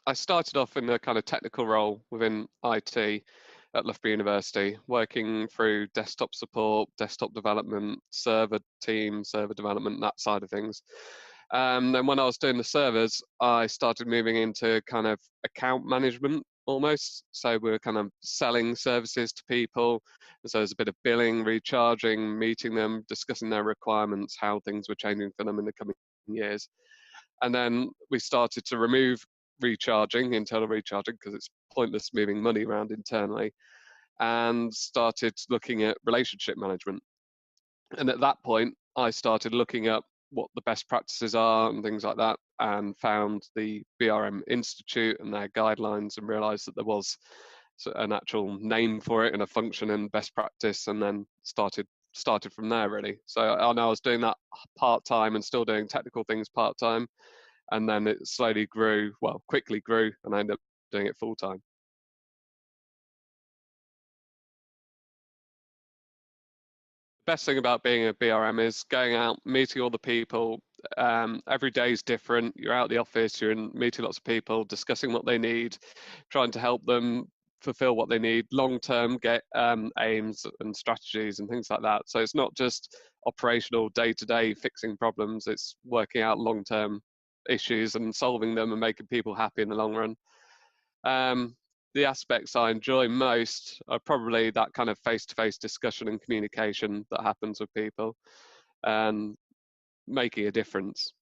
I started off in a kind of technical role within IT at Loughborough University, working through desktop support, desktop development, server team, server development, that side of things. Then when I was doing the servers, I started moving into kind of account management almost. So we were kind of selling services to people. So there's a bit of billing, recharging, meeting them, discussing their requirements, how things were changing for them in the coming years. And then we started to remove recharging, internal recharging, because it's pointless moving money around internally, and started looking at relationship management. And at that point, I started looking up what the best practices are and things like that, and found the BRM Institute and their guidelines, and realized that there was an actual name for it and a function and best practice, and then started from there really. So I was doing that part time and still doing technical things part time, and then it slowly grew, well, quickly grew, and I ended up doing it full time. The best thing about being a BRM is going out, meeting all the people. Every day is different. You're out the office, you're in meeting lots of people, discussing what they need, trying to help them fulfill what they need, long-term get aims and strategies and things like that. So it's not just operational day-to-day fixing problems. It's working out long-term issues and solving them and making people happy in the long run. Um, the aspects I enjoy most are probably that kind of face-to-face discussion and communication that happens with people, and making a difference.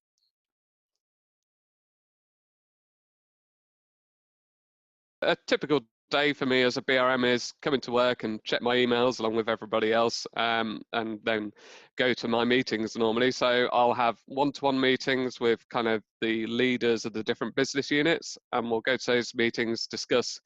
A typical day for me as a BRM is coming to work and check my emails along with everybody else, and then go to my meetings normally. So I'll have one-to-one meetings with kind of the leaders of the different business units, and we'll go to those meetings, discuss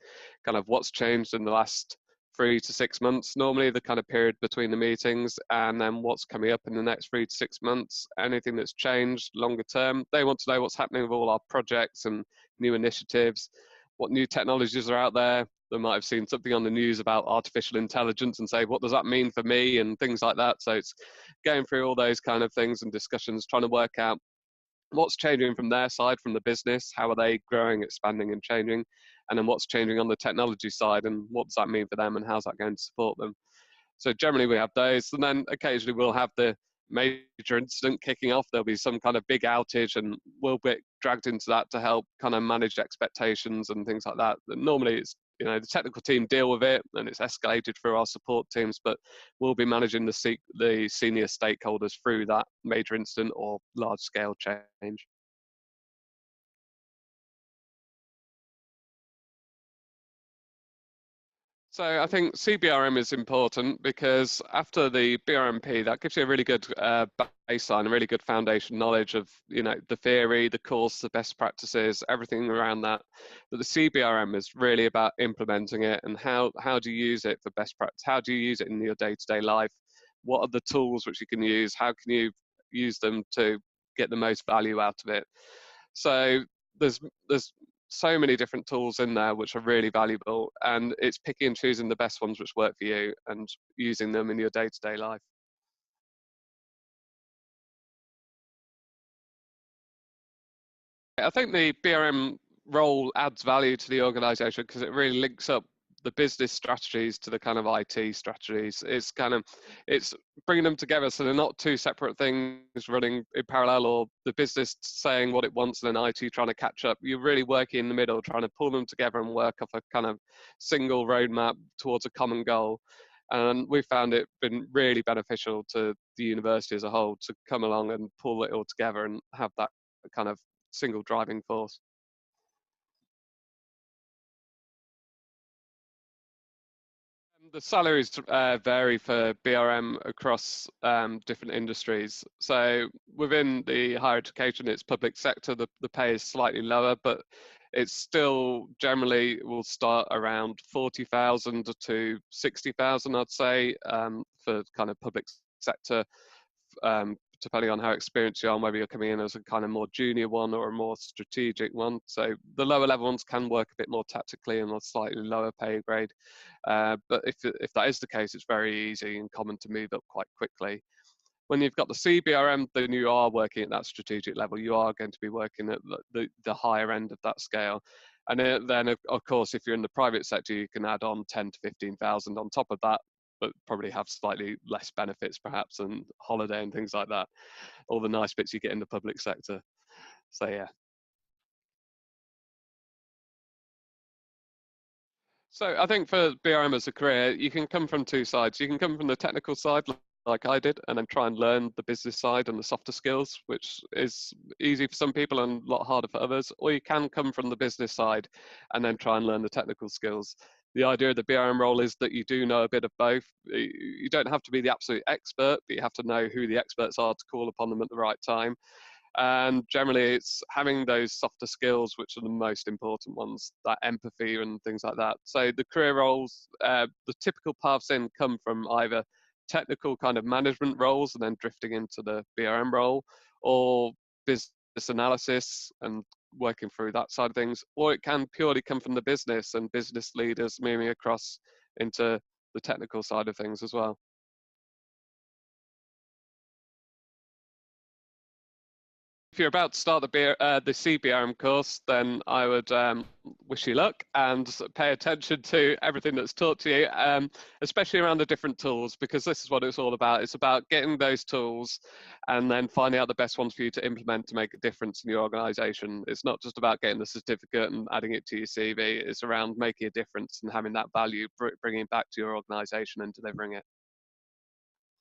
kind of what's changed in the last 3 to 6 months, normally the kind of period between the meetings, and then what's coming up in the next 3 to 6 months, anything that's changed longer term. They want to know what's happening with all our projects and new initiatives, what new technologies are out there. They might have seen something on the news about artificial intelligence and say, what does that mean for me, and things like that. So it's going through all those kind of things and discussions, trying to work out what's changing from their side, from the business, how are they growing, expanding and changing, and then what's changing on the technology side, and what does that mean for them, and how's that going to support them. So generally we have those, and then occasionally we'll have the major incident kicking off. There'll be some kind of big outage, and we'll get dragged into that to help kind of manage expectations and things like that. And normally it's, the technical team deal with it, and it's escalated through our support teams, but we'll be managing the senior stakeholders through that major incident or large scale change. So I think CBRM is important because after the BRMP, that gives you a really good baseline, a really good foundation knowledge of the theory, the course, the best practices, everything around that. But the CBRM is really about implementing it, and how do you use it for best practice? How do you use it in your day-to-day life? What are the tools which you can use? How can you use them to get the most value out of it? So there's so many different tools in there which are really valuable, and it's picking and choosing the best ones which work for you and using them in your day-to-day life. I think the BRM role adds value to the organization because it really links up the business strategies to the kind of IT strategies. It's bringing them together so they're not two separate things running in parallel, or the business saying what it wants and then IT trying to catch up. You're really working in the middle, trying to pull them together and work off a kind of single roadmap towards a common goal. And we found it been really beneficial to the university as a whole to come along and pull it all together and have that kind of single driving force. The salaries vary for BRM across different industries. So within the higher education, it's public sector, the pay is slightly lower, but it's still generally will start around 40,000 to 60,000, I'd say, for kind of public sector, depending on how experienced you are, and whether you're coming in as a kind of more junior one or a more strategic one. So the lower level ones can work a bit more tactically and a slightly lower pay grade. But if that is the case, it's very easy and common to move up quite quickly. When you've got the CBRM, then you are working at that strategic level. You are going to be working at the higher end of that scale. And then, of course, if you're in the private sector, you can add on 10 to 15,000 on top of that, but probably have slightly less benefits perhaps, and holiday and things like that. All the nice bits you get in the public sector. So yeah. So I think for BRM as a career, you can come from two sides. You can come from the technical side, like I did, and then try and learn the business side and the softer skills, which is easy for some people and a lot harder for others. Or you can come from the business side and then try and learn the technical skills. The idea of the BRM role is that you do know a bit of both. You don't have to be the absolute expert, but you have to know who the experts are to call upon them at the right time. And generally, it's having those softer skills which are the most important ones, that empathy and things like that. So the career roles, the typical paths in come from either technical kind of management roles and then drifting into the BRM role, or business analysis and working through that side of things, or it can purely come from the business and business leaders moving across into the technical side of things as well. If you're about to start the CBRM course, then I would wish you luck and pay attention to everything that's taught to you, especially around the different tools, because this is what it's all about. It's about getting those tools and then finding out the best ones for you to implement to make a difference in your organization. It's not just about getting the certificate and adding it to your CV. It's around making a difference and having that value, bringing it back to your organization and delivering it.